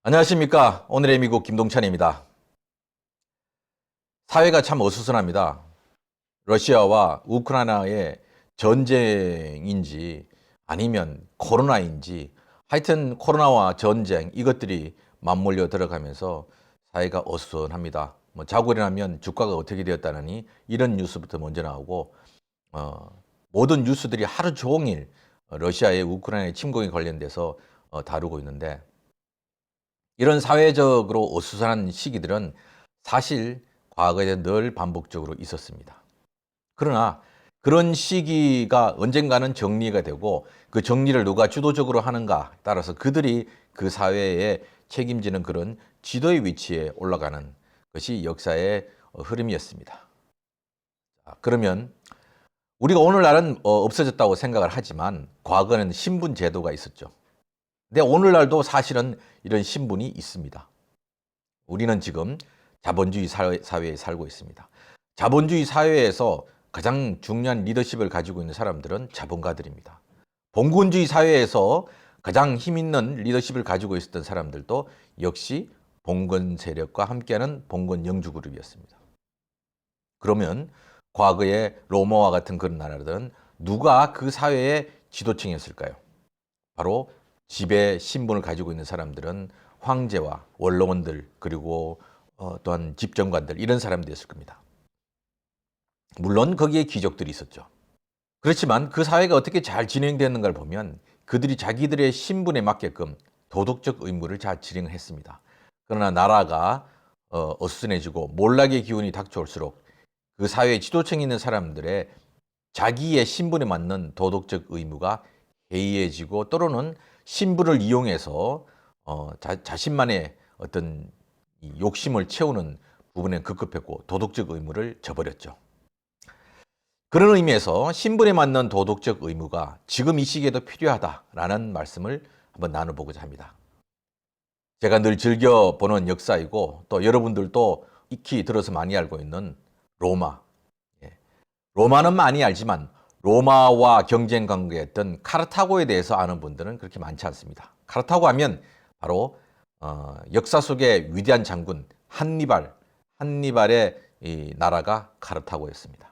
안녕하십니까. 오늘의 미국 김동찬입니다. 사회가 참 어수선합니다. 러시아와 우크라이나의 전쟁인지 아니면 코로나인지 하여튼 코로나와 전쟁 이것들이 맞물려 들어가면서 사회가 어수선합니다. 뭐 자고 일어나면 주가가 어떻게 되었다느니 이런 뉴스부터 먼저 나오고 모든 뉴스들이 하루 종일 러시아의 우크라이나의 침공에 관련돼서 다루고 있는데 이런 사회적으로 어수선한 시기들은 사실 과거에 늘 반복적으로 있었습니다. 그러나 그런 시기가 언젠가는 정리가 되고 그 정리를 누가 주도적으로 하는가 따라서 그들이 그 사회에 책임지는 그런 지도의 위치에 올라가는 것이 역사의 흐름이었습니다. 그러면 우리가 오늘날은 없어졌다고 생각을 하지만 과거에는 신분 제도가 있었죠. 근데 오늘날도 사실은 이런 신분이 있습니다. 우리는 지금 자본주의 사회에 살고 있습니다. 자본주의 사회에서 가장 중요한 리더십을 가지고 있는 사람들은 자본가들입니다. 봉건주의 사회에서 가장 힘 있는 리더십을 가지고 있었던 사람들도 역시 봉건 세력과 함께하는 봉건 영주 그룹이었습니다. 그러면 과거의 로마와 같은 그런 나라들은 누가 그 사회의 지도층이었을까요? 바로 지배 신분을 가지고 있는 사람들은 황제와 원로원들 그리고 또한 집정관들 이런 사람들이었을 겁니다. 물론 거기에 귀족들이 있었죠. 그렇지만 그 사회가 어떻게 잘 진행되는가를 보면 그들이 자기들의 신분에 맞게끔 도덕적 의무를 잘 진행했습니다. 그러나 나라가 어수선해지고 몰락의 기운이 닥쳐올수록 그 사회의 지도층에 있는 사람들의 자기의 신분에 맞는 도덕적 의무가 해이해지고 때로는 신분을 이용해서 자신만의 어떤 욕심을 채우는 부분에 급급했고 도덕적 의무를 저버렸죠. 그런 의미에서 신분에 맞는 도덕적 의무가 지금 이 시기에도 필요하다라는 말씀을 한번 나눠보고자 합니다. 제가 늘 즐겨보는 역사이고 또 여러분들도 익히 들어서 많이 알고 있는 로마. 로마는 많이 알지만 로마와 경쟁 관계했던 카르타고에 대해서 아는 분들은 그렇게 많지 않습니다. 카르타고 하면 바로 역사 속의 위대한 장군 한니발의 이 나라가 카르타고였습니다.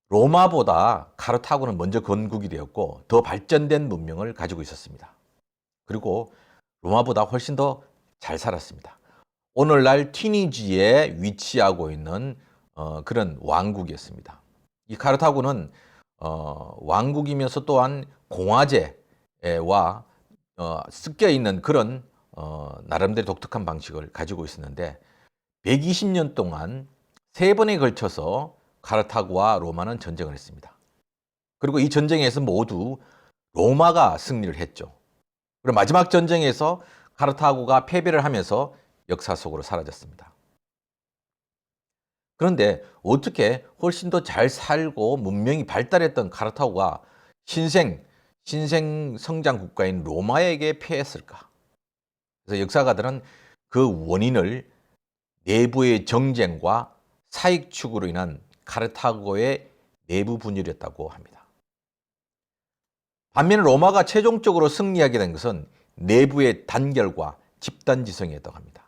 로마보다 카르타고는 먼저 건국이 되었고 더 발전된 문명을 가지고 있었습니다. 그리고 로마보다 훨씬 더 잘 살았습니다. 오늘날 튀니지에 위치하고 있는 그런 왕국이었습니다. 이 카르타고는 왕국이면서 또한 공화제와 섞여 있는 그런 나름대로 독특한 방식을 가지고 있었는데 120년 동안 세 번에 걸쳐서 카르타고와 로마는 전쟁을 했습니다. 그리고 이 전쟁에서 모두 로마가 승리를 했죠. 그리고 마지막 전쟁에서 카르타고가 패배를 하면서 역사 속으로 사라졌습니다. 그런데 어떻게 훨씬 더 잘 살고 문명이 발달했던 카르타고가 신생 성장 국가인 로마에게 패했을까? 그래서 역사가들은 그 원인을 내부의 정쟁과 사익 추구로 인한 카르타고의 내부 분열이었다고 합니다. 반면에 로마가 최종적으로 승리하게 된 것은 내부의 단결과 집단 지성이었다고 합니다.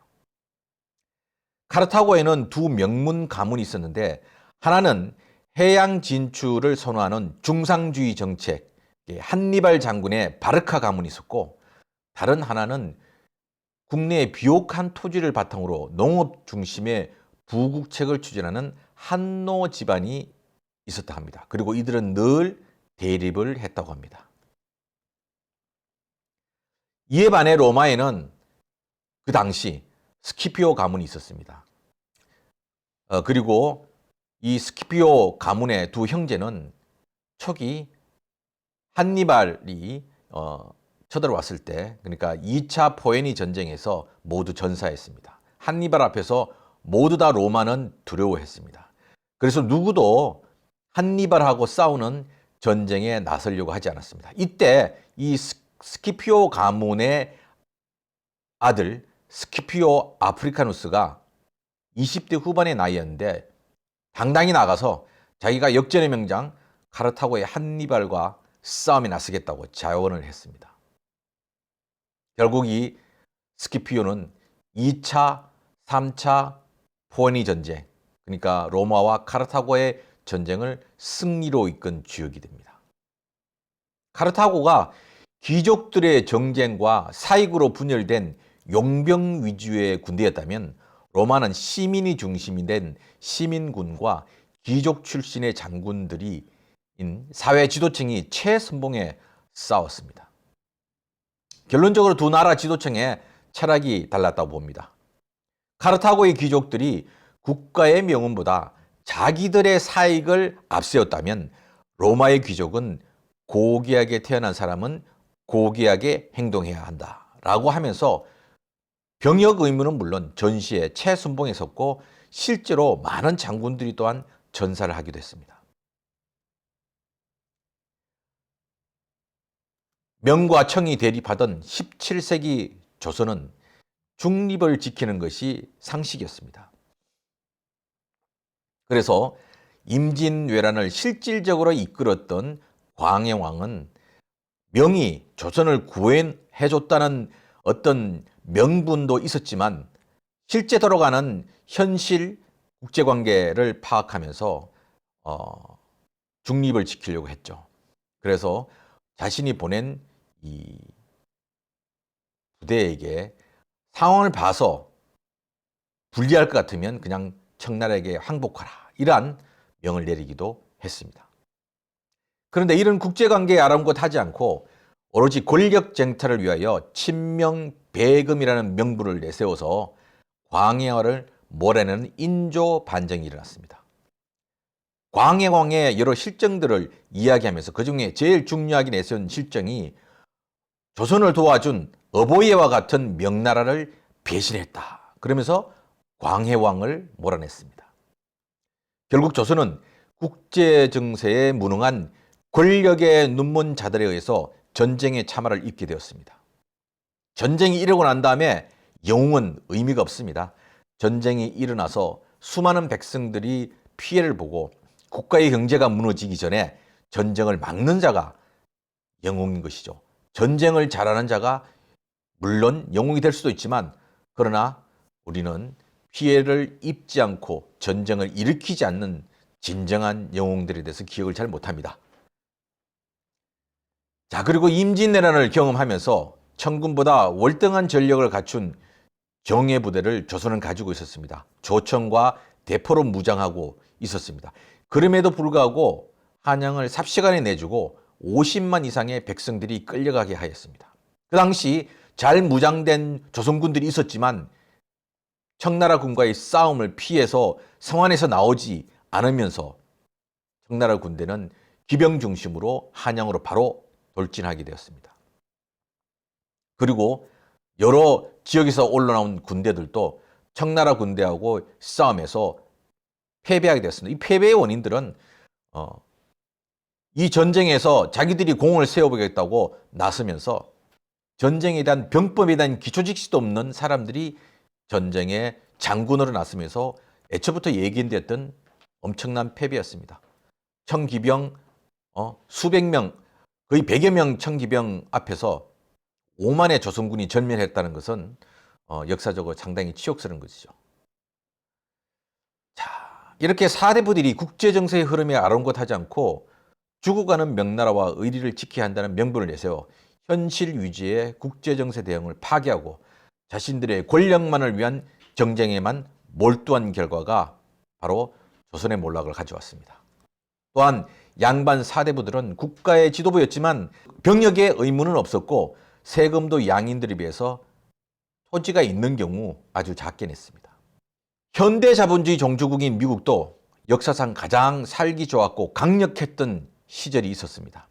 카르타고에는 두 명문 가문이 있었는데 하나는 해양 진출을 선호하는 중상주의 정책, 한니발 장군의 바르카 가문이 있었고 다른 하나는 국내의 비옥한 토지를 바탕으로 농업 중심의 부국책을 추진하는 한노 집안이 있었다 합니다. 그리고 이들은 늘 대립을 했다고 합니다. 이에 반해 로마에는 그 당시 스키피오 가문이 있었습니다. 그리고 이 스키피오 가문의 두 형제는 초기 한니발이 쳐들어왔을 때 그러니까 2차 포에니 전쟁에서 모두 전사했습니다. 한니발 앞에서 모두 다 로마는 두려워했습니다. 그래서 누구도 한니발하고 싸우는 전쟁에 나서려고 하지 않았습니다. 이때 이 스키피오 가문의 아들 스키피오 아프리카누스가 20대 후반의 나이였는데 당당히 나가서 자기가 역전의 명장 카르타고의 한니발과 싸움에 나서겠다고 자원을 했습니다. 결국 이 스키피오는 2차, 3차 포에니 전쟁, 그러니까 로마와 카르타고의 전쟁을 승리로 이끈 주역이 됩니다. 카르타고가 귀족들의 정쟁과 사익으로 분열된 용병 위주의 군대였다면 로마는 시민이 중심이 된 시민군과 귀족 출신의 장군들이 사회 지도층이 최선봉에 싸웠습니다. 결론적으로 두 나라 지도층의 철학이 달랐다고 봅니다. 카르타고의 귀족들이 국가의 명운보다 자기들의 사익을 앞세웠다면 로마의 귀족은 고귀하게 태어난 사람은 고귀하게 행동해야 한다라고 하면서 병역 의무는 물론 전시에 최선봉에 섰고 실제로 많은 장군들이 또한 전사를 하기도 했습니다. 명과 청이 대립하던 17세기 조선은 중립을 지키는 것이 상식이었습니다. 그래서 임진왜란을 실질적으로 이끌었던 광해왕은 명이 조선을 구원해줬다는 어떤 명분도 있었지만 실제 돌아가는 현실 국제관계를 파악하면서 중립을 지키려고 했죠. 그래서 자신이 보낸 이 부대에게 상황을 봐서 불리할 것 같으면 그냥 청나라에게 항복하라, 이러한 명을 내리기도 했습니다. 그런데 이런 국제관계에 아랑곳하지 않고 오로지 권력 쟁탈을 위하여 친명배금이라는 명분을 내세워서 광해왕을 몰아내는 인조 반정이 일어났습니다. 광해왕의 여러 실정들을 이야기하면서 그중에 제일 중요하게 내세운 실정이 조선을 도와준 어보예와 같은 명나라를 배신했다, 그러면서 광해왕을 몰아냈습니다. 결국 조선은 국제 정세에 무능한 권력의 눈먼자들에 의해서 전쟁의 참화를 입게 되었습니다. 전쟁이 일어나고 난 다음에 영웅은 의미가 없습니다. 전쟁이 일어나서 수많은 백성들이 피해를 보고 국가의 경제가 무너지기 전에 전쟁을 막는 자가 영웅인 것이죠. 전쟁을 잘하는 자가 물론 영웅이 될 수도 있지만, 그러나 우리는 피해를 입지 않고 전쟁을 일으키지 않는 진정한 영웅들에 대해서 기억을 잘 못합니다. 자, 그리고 임진왜란을 경험하면서 청군보다 월등한 전력을 갖춘 정예부대를 조선은 가지고 있었습니다. 조청과 대포로 무장하고 있었습니다. 그럼에도 불구하고 한양을 삽시간에 내주고 50만 이상의 백성들이 끌려가게 하였습니다. 그 당시 잘 무장된 조선군들이 있었지만 청나라 군과의 싸움을 피해서 성안에서 나오지 않으면서 청나라 군대는 기병 중심으로 한양으로 바로 돌진하게 되었습니다. 그리고 여러 지역에서 올라온 군대들도 청나라 군대하고 싸움에서 패배하게 되었습니다. 이 패배의 원인들은 이 전쟁에서 자기들이 공을 세워보겠다고 나서면서 전쟁에 대한 병법에 대한 기초 지식도 없는 사람들이 전쟁에 장군으로 나서면서 애초부터 예견됐던 엄청난 패배였습니다. 청기병 수백 명, 거의 100여 명 청기병 앞에서 5만의 조선군이 전멸했다는 것은 역사적으로 상당히 치욕스러운 것이죠. 자, 이렇게 사대부들이 국제정세의 흐름에 아랑곳하지 않고 죽어가는 명나라와 의리를 지켜야 한다는 명분을 내세워 현실 위주의 국제정세 대응을 파괴하고 자신들의 권력만을 위한 정쟁에만 몰두한 결과가 바로 조선의 몰락을 가져왔습니다. 또한 양반 사대부들은 국가의 지도부였지만 병역의 의무는 없었고 세금도 양인들에 비해서 토지가 있는 경우 아주 작게 냈습니다. 현대 자본주의 종주국인 미국도 역사상 가장 살기 좋았고 강력했던 시절이 있었습니다.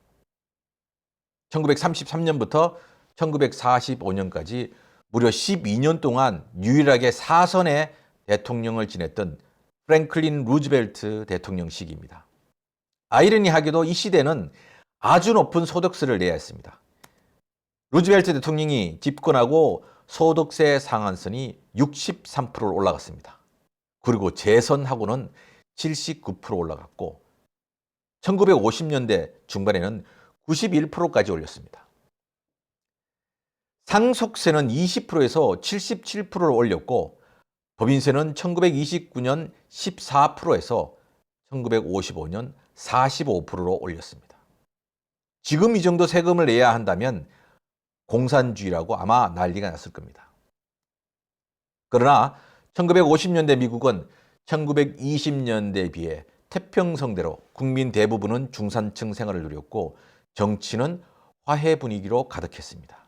1933년부터 1945년까지 무려 12년 동안 유일하게 4선의 대통령을 지냈던 프랭클린 루즈벨트 대통령 시기입니다. 아이러니하게도 이 시대는 아주 높은 소득세를 내야 했습니다. 루즈벨트 대통령이 집권하고 소득세 상한선이 63%로 올라갔습니다. 그리고 재선하고는 79% 올라갔고 1950년대 중반에는 91%까지 올렸습니다. 상속세는 20%에서 77%를 올렸고 법인세는 1929년 14%에서 1955년 45%로 올렸습니다. 지금 이 정도 세금을 내야 한다면 공산주의라고 아마 난리가 났을 겁니다. 그러나 1950년대 미국은 1920년대에 비해 태평성대로 국민 대부분은 중산층 생활을 누렸고 정치는 화해 분위기로 가득했습니다.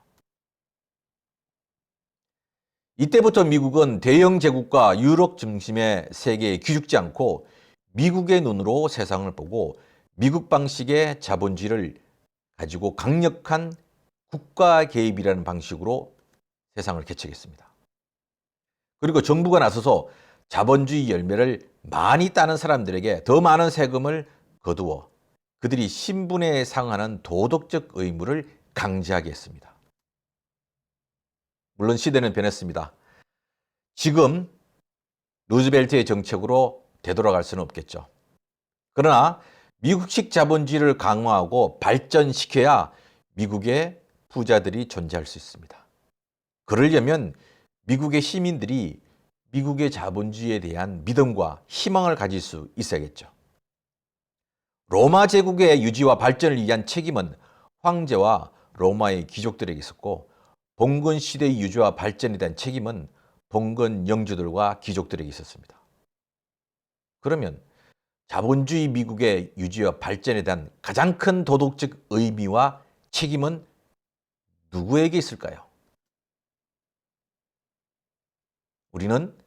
이때부터 미국은 대영 제국과 유럽 중심의 세계에 기죽지 않고 미국의 눈으로 세상을 보고 미국 방식의 자본주의를 가지고 강력한 국가 개입이라는 방식으로 세상을 개척했습니다. 그리고 정부가 나서서 자본주의 열매를 많이 따는 사람들에게 더 많은 세금을 거두어 그들이 신분에 상하는 도덕적 의무를 강제하게 했습니다. 물론 시대는 변했습니다. 지금 루즈벨트의 정책으로 되돌아갈 수는 없겠죠. 그러나 미국식 자본주의를 강화하고 발전시켜야 미국의 부자들이 존재할 수 있습니다. 그러려면 미국의 시민들이 미국의 자본주의에 대한 믿음과 희망을 가질 수 있어야겠죠. 로마 제국의 유지와 발전을 위한 책임은 황제와 로마의 귀족들에게 있었고 봉건 시대의 유지와 발전에 대한 책임은 봉건 영주들과 귀족들에게 있었습니다. 그러면 자본주의 미국의 유지와 발전에 대한 가장 큰 도덕적 의미와 책임은 누구에게 있을까요? 우리는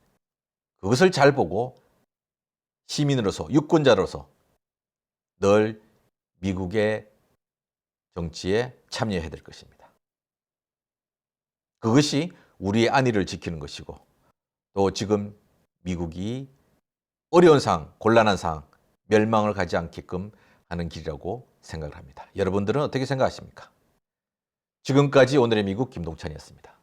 그것을 잘 보고 시민으로서, 유권자로서 늘 미국의 정치에 참여해야 될 것입니다. 그것이 우리의 안위를 지키는 것이고 또 지금 미국이 어려운 상황, 곤란한 상황, 멸망을 가지 않게끔 하는 길이라고 생각을 합니다. 여러분들은 어떻게 생각하십니까? 지금까지 오늘의 미국 김동찬이었습니다.